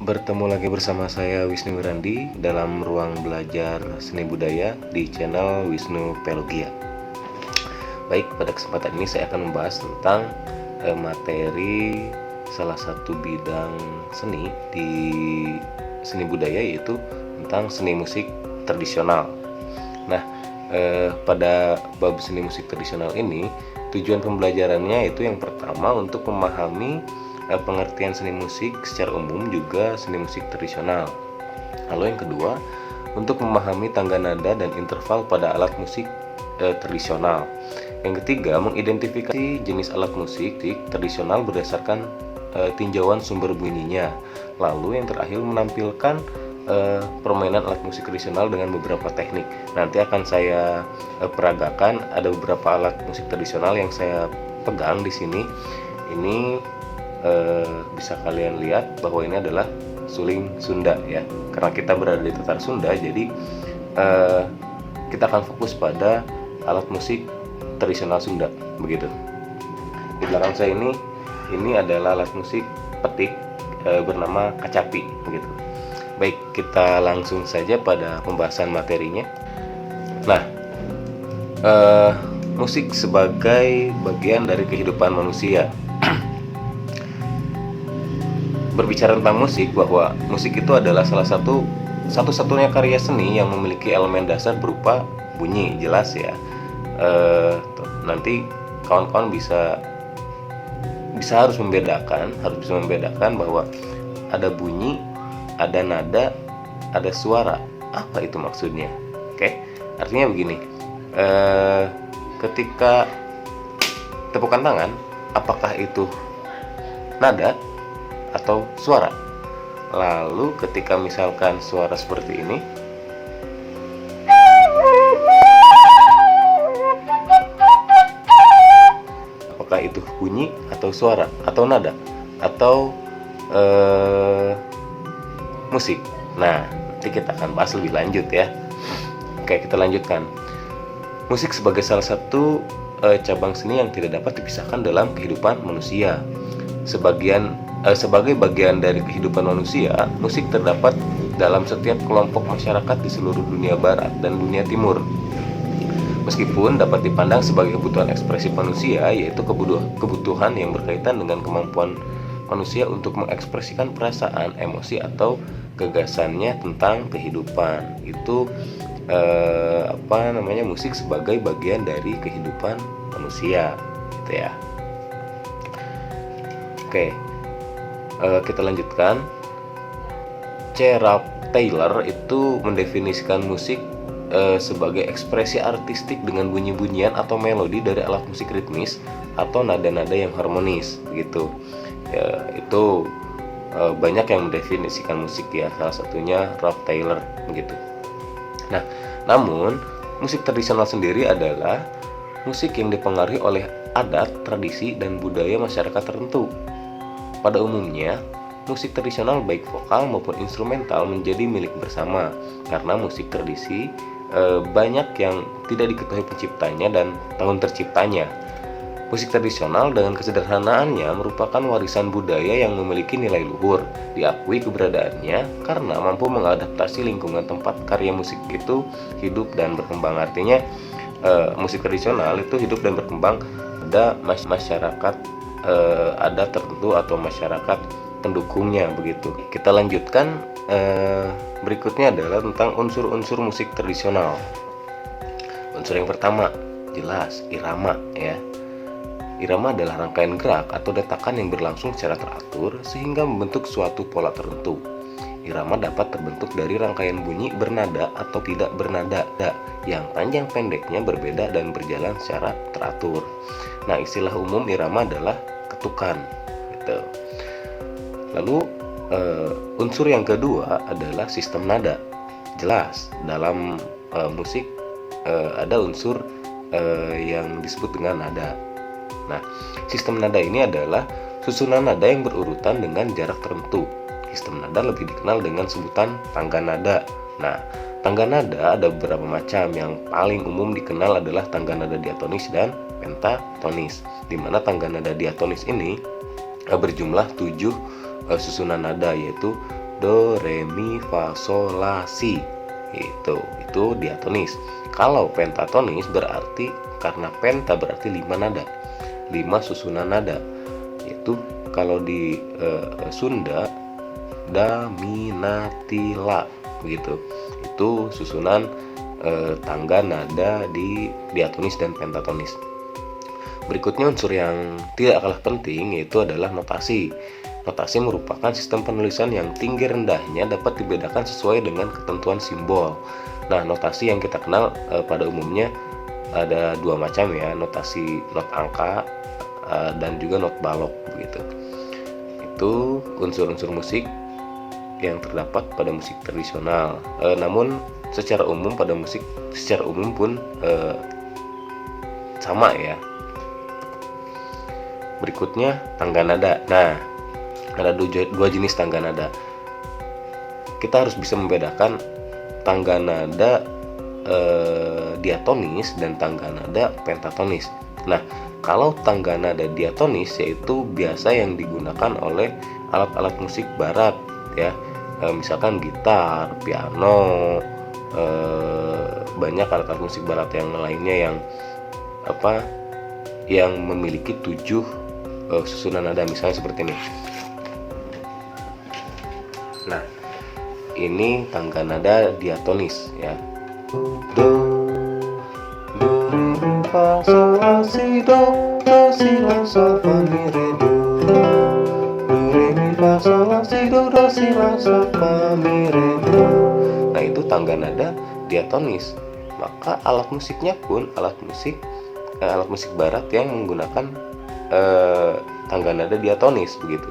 Bertemu lagi bersama saya Wisnu Wirandi dalam ruang belajar seni budaya di channel Wisnu Pelogia. Baik, pada kesempatan ini saya akan membahas tentang materi salah satu bidang seni di seni budaya, yaitu tentang seni musik tradisional. Nah, pada bab seni musik tradisional ini, tujuan pembelajarannya itu yang pertama untuk memahami pengertian seni musik secara umum, juga seni musik tradisional. Lalu yang kedua, untuk memahami tangga nada dan interval pada alat musik tradisional. Yang ketiga, mengidentifikasi jenis alat musik tradisional berdasarkan tinjauan sumber bunyinya. Lalu yang terakhir, menampilkan permainan alat musik tradisional dengan beberapa teknik. Nanti akan saya peragakan, ada beberapa alat musik tradisional yang saya pegang di sini. Ini bisa kalian lihat bahwa ini adalah suling Sunda ya. Karena kita berada di Tatar Sunda, jadi kita akan fokus pada alat musik tradisional Sunda, begitu. Di belakang saya ini adalah alat musik petik bernama kacapi, begitu. Baik, kita langsung saja pada pembahasan materinya. Nah, musik sebagai bagian dari kehidupan manusia. Berbicara tentang musik, bahwa musik itu adalah salah satu-satunya karya seni yang memiliki elemen dasar berupa bunyi, jelas ya. Nanti kawan-kawan bisa harus bisa membedakan bahwa ada bunyi, ada nada, ada suara. Apa itu maksudnya? Oke, artinya begini. Ketika tepukan tangan, apakah itu nada atau suara? Lalu ketika misalkan suara seperti ini, apakah itu bunyi atau suara atau nada atau musik? Nah, nanti kita akan bahas lebih lanjut ya. Oke, kita lanjutkan. Musik sebagai salah satu cabang seni yang tidak dapat dipisahkan dalam kehidupan manusia. Sebagai bagian dari kehidupan manusia, musik terdapat dalam setiap kelompok masyarakat di seluruh dunia barat dan dunia timur. Meskipun dapat dipandang sebagai kebutuhan ekspresi manusia, yaitu kebutuhan yang berkaitan dengan kemampuan manusia untuk mengekspresikan perasaan, emosi, atau gagasannya tentang kehidupan. Itu musik sebagai bagian dari kehidupan manusia, gitu ya. Oke, kita lanjutkan. C. Ralph Taylor itu mendefinisikan musik sebagai ekspresi artistik dengan bunyi-bunyian atau melodi dari alat musik ritmis atau nada-nada yang harmonis, gitu. Ya, itu banyak yang mendefinisikan musik ya, salah satunya Ralph Taylor, begitu. Nah, namun musik tradisional sendiri adalah musik yang dipengaruhi oleh adat, tradisi, dan budaya masyarakat tertentu. Pada umumnya, musik tradisional baik vokal maupun instrumental menjadi milik bersama, karena musik tradisi banyak yang tidak diketahui penciptanya dan tahun terciptanya. Musik tradisional dengan kesederhanaannya merupakan warisan budaya yang memiliki nilai luhur, diakui keberadaannya karena mampu mengadaptasi lingkungan tempat karya musik itu hidup dan berkembang. Artinya musik tradisional itu hidup dan berkembang pada masyarakat adat tertentu atau masyarakat pendukungnya, begitu. Kita lanjutkan. Berikutnya adalah tentang unsur-unsur musik tradisional. Unsur yang pertama, jelas irama ya. Irama adalah rangkaian gerak atau detakan yang berlangsung secara teratur sehingga membentuk suatu pola tertentu. Irama dapat terbentuk dari rangkaian bunyi bernada atau tidak bernada yang panjang pendeknya berbeda dan berjalan secara teratur. Nah, istilah umum irama adalah ketukan, gitu. Lalu unsur yang kedua adalah sistem nada. Jelas dalam musik ada unsur yang disebut dengan nada. Nah, sistem nada ini adalah susunan nada yang berurutan dengan jarak tertentu. Sistem nada lebih dikenal dengan sebutan tangga nada. Nah, tangga nada ada beberapa macam. Yang paling umum dikenal adalah tangga nada diatonis dan pentatonis, di mana tangga nada diatonis ini berjumlah 7 susunan nada, yaitu do, re, mi, fa, sol, la, si. Itu diatonis. Kalau pentatonis berarti karena penta berarti 5 nada, 5 susunan nada. Yaitu kalau di Sunda da, mi, na, ti, la begitu. Itu susunan tangga nada di diatonis dan pentatonis. Berikutnya unsur yang tidak kalah penting yaitu adalah notasi. Notasi merupakan sistem penulisan yang tinggi rendahnya dapat dibedakan sesuai dengan ketentuan simbol. Nah, notasi yang kita kenal pada umumnya ada 2 macam ya, notasi not angka dan juga not balok begitu. Itu unsur-unsur musik yang terdapat pada musik tradisional. Namun secara umum pun sama ya. Berikutnya tangga nada. Nah, ada 2 jenis tangga nada. Kita harus bisa membedakan tangga nada diatonis dan tangga nada pentatonis. Nah, kalau tangga nada diatonis yaitu biasa yang digunakan oleh alat-alat musik barat ya. Misalkan gitar, piano, banyak alat-alat musik barat yang lainnya yang memiliki 7 susunan nada, misalnya seperti ini. Nah, ini tangga nada diatonis ya. Do, re, mi, fa, sol, la, si, do, si, la, sol, fa, mi, re, do, re, mi, fa, sol, la, si, do, si, la, sol, fa, mi, re, do. Nah, itu tangga nada diatonis. Maka alat musiknya pun alat musik barat yang menggunakan tangga nada diatonis begitu.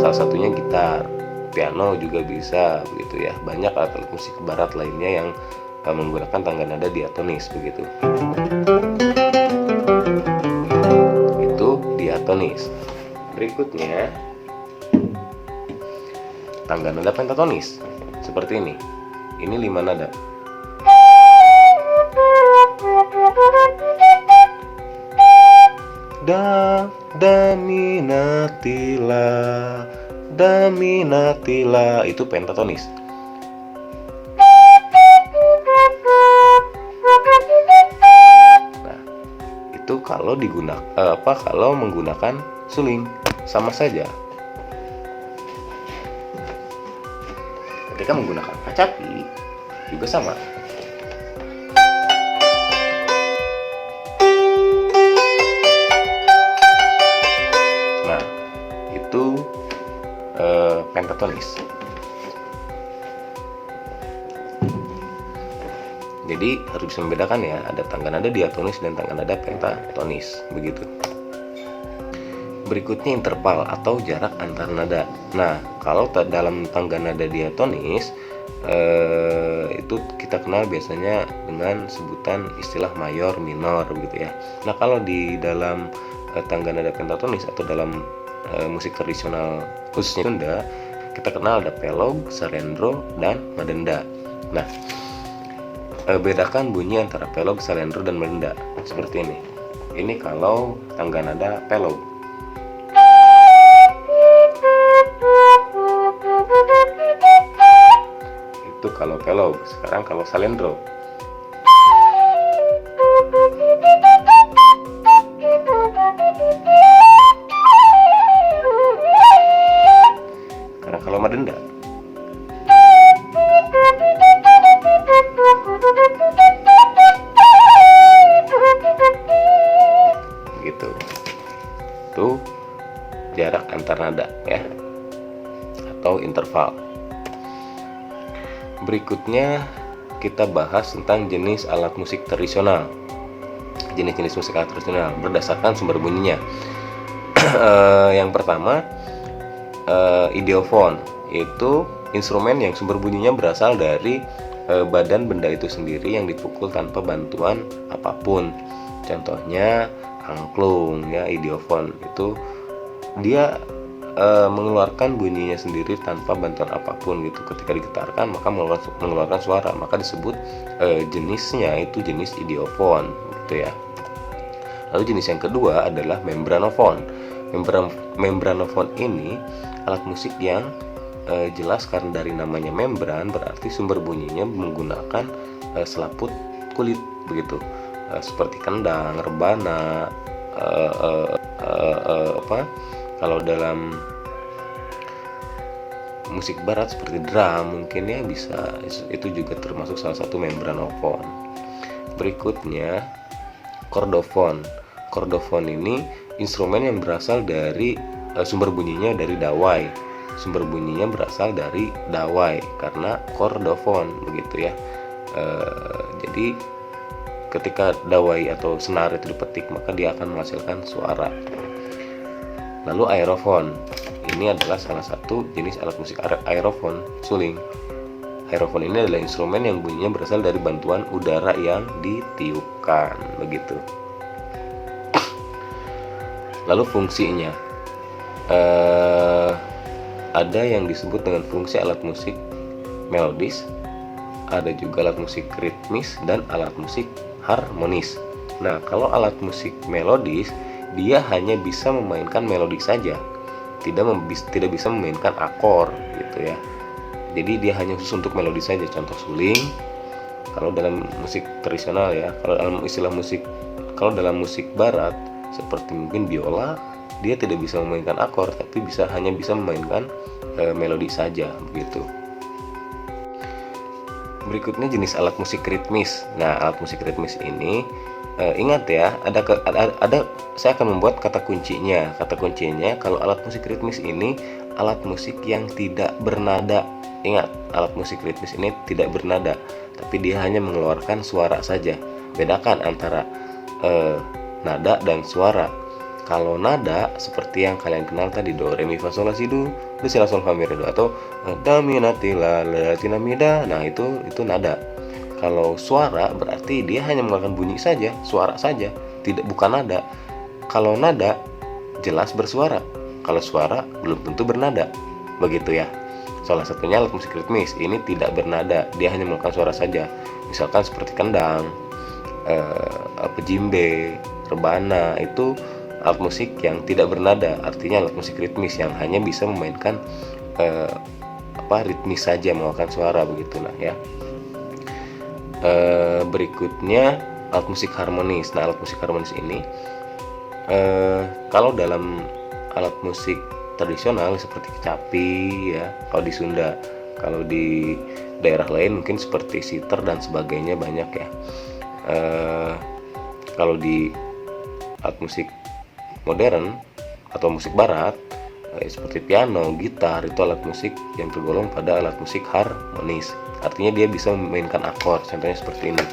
Salah satunya gitar, piano juga bisa begitu ya. Banyak alat musik barat lainnya yang menggunakan tangga nada diatonis begitu. Itu diatonis. Berikutnya tangga nada pentatonis seperti ini. Ini 5 nada. Da, mi, na, ti, la, da, mi, na, ti, la. Itu pentatonis. Nah, itu kalau kalau menggunakan suling sama saja. Ketika menggunakan kacapi juga sama. Pentatonis. Jadi harus bisa membedakan ya, ada tangga nada diatonis dan tangga nada pentatonis begitu. Berikutnya interval atau jarak antar nada. Nah, kalau dalam tangga nada diatonis itu kita kenal biasanya dengan sebutan istilah mayor minor begitu ya. Nah, kalau di dalam tangga nada pentatonis atau dalam musik tradisional khususnya Sunda, kita kenal ada pelog, salendro, dan madenda. Nah, bedakan bunyi antara pelog, salendro, dan madenda seperti ini. Ini kalau tangga nada pelog. Itu kalau pelog. Sekarang kalau salendro. Kalau madenda. Begitu. Itu jarak antar nada ya. Atau interval. Berikutnya kita bahas tentang jenis alat musik tradisional. Jenis-jenis musik alat tradisional berdasarkan sumber bunyinya. Yang pertama ideofon, itu instrumen yang sumber bunyinya berasal dari badan benda itu sendiri yang dipukul tanpa bantuan apapun. Contohnya angklung ya, ideofon itu dia mengeluarkan bunyinya sendiri tanpa bantuan apapun gitu. Ketika digetarkan maka mengeluarkan suara, maka disebut jenisnya itu jenis ideofon gitu ya. Lalu jenis yang kedua adalah membranofon. Membranofon ini alat musik yang jelas karena dari namanya membran, berarti sumber bunyinya menggunakan selaput kulit begitu, seperti kendang, rebana, kalau dalam musik barat seperti drum mungkin ya bisa, itu juga termasuk salah satu membranofon. Berikutnya kordofon. Kordofon ini instrumen yang berasal dari sumber bunyinya dari dawai. Sumber bunyinya berasal dari dawai karena kordofon begitu ya. Jadi ketika dawai atau senar itu dipetik maka dia akan menghasilkan suara. Lalu aerofon. Ini adalah salah satu jenis alat musik aerofon, suling. Aerofon ini adalah instrumen yang bunyinya berasal dari bantuan udara yang ditiupkan begitu. Lalu fungsinya. Ada yang disebut dengan fungsi alat musik melodis, ada juga alat musik ritmis dan alat musik harmonis. Nah, kalau alat musik melodis dia hanya bisa memainkan melodi saja, tidak bisa memainkan akor gitu ya. Jadi dia hanya khusus untuk melodi saja. Contoh suling. Kalau dalam musik tradisional ya, kalau dalam musik barat seperti mungkin biola, dia tidak bisa memainkan akor, tapi hanya bisa memainkan melodi saja begitu. Berikutnya jenis alat musik ritmis. Nah, alat musik ritmis ini ingat ya, saya akan membuat kata kuncinya. Kata kuncinya kalau alat musik ritmis ini alat musik yang tidak bernada. Ingat, alat musik ritmis ini tidak bernada, tapi dia hanya mengeluarkan suara saja. Bedakan antara nada dan suara. Kalau nada seperti yang kalian kenal tadi, do re mi fa sol la si do si la sol fa mi re do, atau da mi na ti la ti na mi da. Nah, itu nada. Kalau suara berarti dia hanya mengeluarkan bunyi saja, suara saja, bukan nada. Kalau nada jelas bersuara, kalau suara belum tentu bernada. Begitu ya. Salah satunya alat musik ritmis ini tidak bernada, dia hanya mengeluarkan suara saja. Misalkan seperti kendang, jimbe, rebana, itu alat musik yang tidak bernada, artinya alat musik ritmis yang hanya bisa memainkan ritmis saja, mengeluarkan suara begitu. Nah ya. Berikutnya alat musik harmonis. Nah, alat musik harmonis ini kalau dalam alat musik tradisional seperti kecapi ya, kalau di Sunda, kalau di daerah lain mungkin seperti siter dan sebagainya banyak ya. Kalau di alat musik modern atau musik barat seperti piano, gitar, itu alat musik yang tergolong pada alat musik harmonis. Artinya dia bisa memainkan akor, contohnya seperti ini.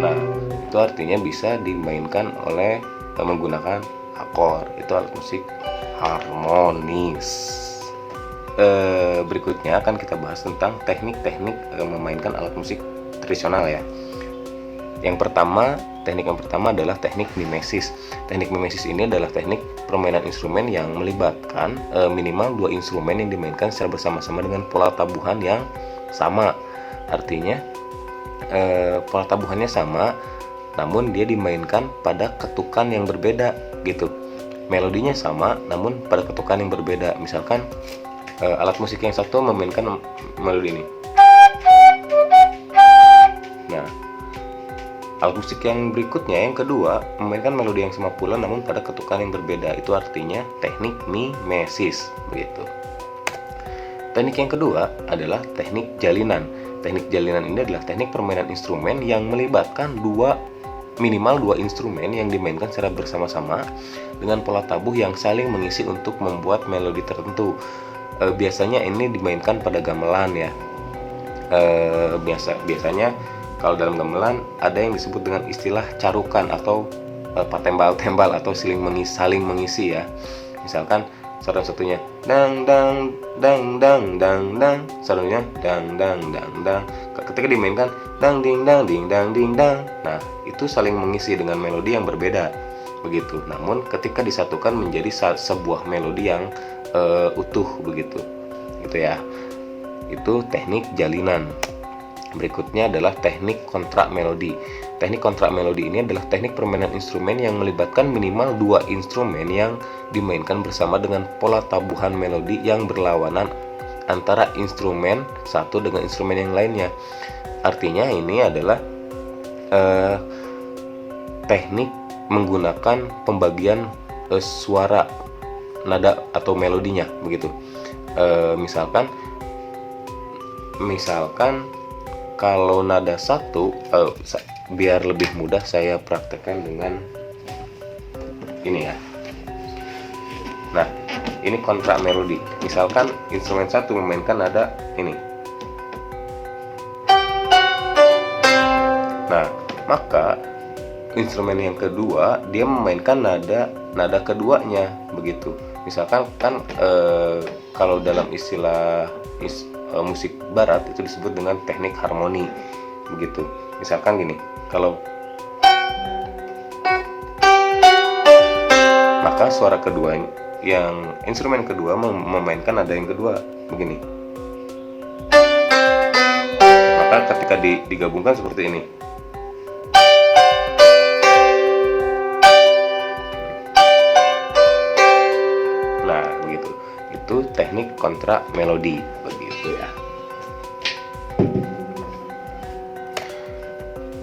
Nah, itu artinya bisa dimainkan oleh menggunakan akor. Itu alat musik harmonis. Berikutnya akan kita bahas tentang teknik-teknik memainkan alat musik tradisional ya. Teknik yang pertama adalah teknik mimesis. Teknik mimesis ini adalah teknik permainan instrumen yang melibatkan minimal 2 instrumen yang dimainkan secara bersama-sama dengan pola tabuhan yang sama. Artinya pola tabuhannya sama, namun dia dimainkan pada ketukan yang berbeda gitu. Melodinya sama, namun pada ketukan yang berbeda. Misalkan alat musik yang satu memainkan melodi ini. Nah, alat musik yang berikutnya, yang kedua, memainkan melodi yang sama pula namun pada ketukan yang berbeda. Itu artinya teknik mimesis begitu. Teknik yang kedua adalah teknik jalinan. Teknik jalinan ini adalah teknik permainan instrumen yang melibatkan minimal 2 instrumen yang dimainkan secara bersama-sama dengan pola tabuh yang saling mengisi untuk membuat melodi tertentu. Biasanya ini dimainkan pada gamelan ya. Biasanya kalau dalam gamelan ada yang disebut dengan istilah carukan atau patembal-tembal atau saling mengisi ya. Misalkan satu-satunya dang dang dang dang dang dang, satunya dang dang dang dang. Ketika dimainkan dang ding dang ding dang ding dang. Nah, itu saling mengisi dengan melodi yang berbeda begitu. Namun ketika disatukan menjadi sebuah melodi yang utuh begitu. Gitu ya. Itu teknik jalinan. Berikutnya adalah teknik kontrak melodi. Teknik kontrak melodi ini adalah teknik permainan instrumen yang melibatkan minimal dua instrumen yang dimainkan bersama dengan pola tabuhan melodi yang berlawanan antara instrumen satu dengan instrumen yang lainnya. Artinya ini adalah teknik menggunakan pembagian suara, nada atau melodinya begitu. Misalkan kalau nada satu, biar lebih mudah saya praktekkan dengan ini ya. Nah, ini kontrak melodi. Misalkan instrumen satu memainkan nada ini. Nah, maka instrumen yang kedua dia memainkan nada keduanya begitu. Misalkan kan kalau dalam istilah musik barat itu disebut dengan teknik harmoni begitu. Misalkan gini, kalau maka suara kedua yang instrumen kedua memainkan nada yang kedua begini. Maka ketika digabungkan seperti ini. Nah, begitu. Itu teknik kontrak melodi begitu ya.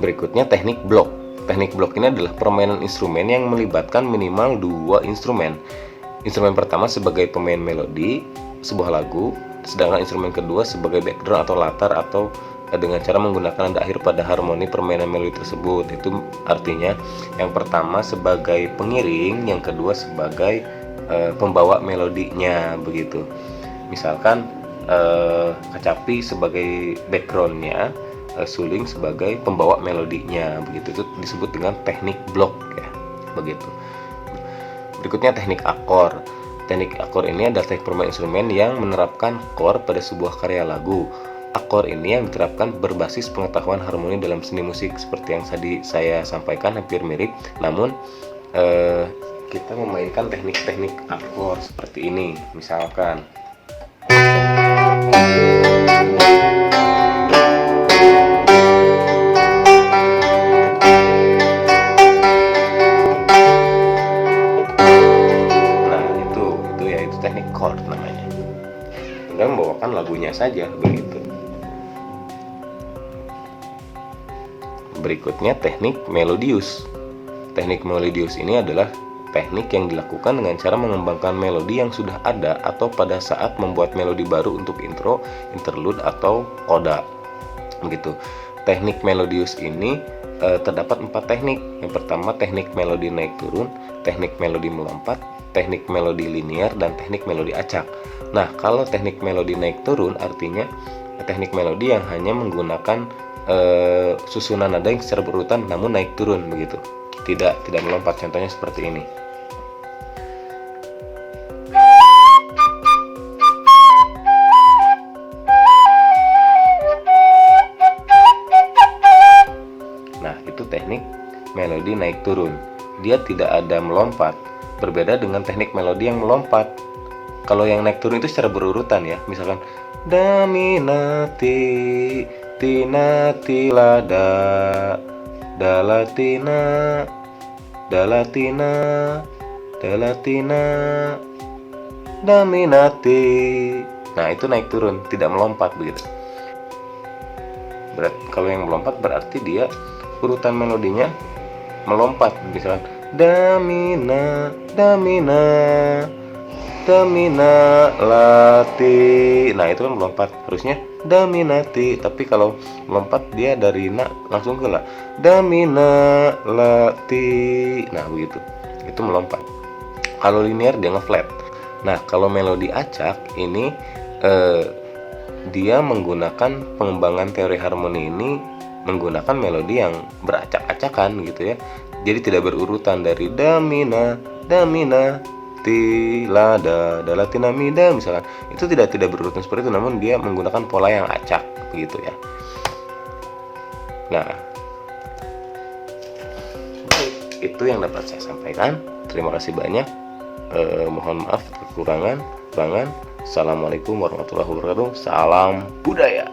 Berikutnya teknik blok. Teknik blok ini adalah permainan instrumen yang melibatkan minimal dua instrumen. Instrumen pertama sebagai pemain melodi sebuah lagu, sedangkan instrumen kedua sebagai background atau latar atau dengan cara menggunakan nada akhir pada harmoni permainan melodi tersebut. Itu artinya yang pertama sebagai pengiring, yang kedua sebagai pembawa melodinya begitu. Misalkan kecapi sebagai backgroundnya, suling sebagai pembawa melodinya begitu. Itu disebut dengan teknik blok ya begitu. Berikutnya teknik akor. Teknik akor ini adalah teknik permainan instrumen yang menerapkan chord pada sebuah karya lagu. Akor ini yang diterapkan berbasis pengetahuan harmoni dalam seni musik seperti yang tadi saya sampaikan, hampir mirip. Namun kita memainkan teknik-teknik akor seperti ini. Misalkan teknik chord namanya. Tinggal membawakan lagunya saja begitu. Berikutnya teknik melodius. Teknik melodius ini adalah teknik yang dilakukan dengan cara mengembangkan melodi yang sudah ada atau pada saat membuat melodi baru untuk intro, interlude atau coda. Begitu. Teknik melodius ini terdapat 4 teknik. Yang pertama teknik melodi naik turun, teknik melodi melompat, teknik melodi linear, dan teknik melodi acak. Nah, kalau teknik melodi naik turun artinya teknik melodi yang hanya menggunakan susunan nada yang secara berurutan namun naik turun begitu. Tidak melompat. Contohnya seperti ini. Nah, itu teknik melodi naik turun. Dia tidak ada melompat. Berbeda dengan teknik melodi yang melompat. Kalau yang naik turun itu secara berurutan ya. Misalkan daminati tinati lada dalatina dalatina dalatina daminati. Nah, itu naik turun, tidak melompat begitu. Kalau yang melompat berarti dia urutan melodinya melompat. Misalkan damina damina damina lati. Nah, itu kan melompat, harusnya daminati. Tapi kalau melompat dia dari na langsung ke la, damina lati. Nah, begitu, itu melompat. Kalau linear dia nge-flat. Nah, kalau melodi acak ini dia menggunakan pengembangan teori harmoni ini menggunakan melodi yang beracak-acakan gitu ya. Jadi tidak berurutan dari damina damina ti lada dalatina mida misalkan. Itu tidak berurutan seperti itu, namun dia menggunakan pola yang acak begitu ya. Nah, itu yang dapat saya sampaikan. Terima kasih banyak. Mohon maaf kekurangan. Assalamualaikum warahmatullahi wabarakatuh. Salam budaya.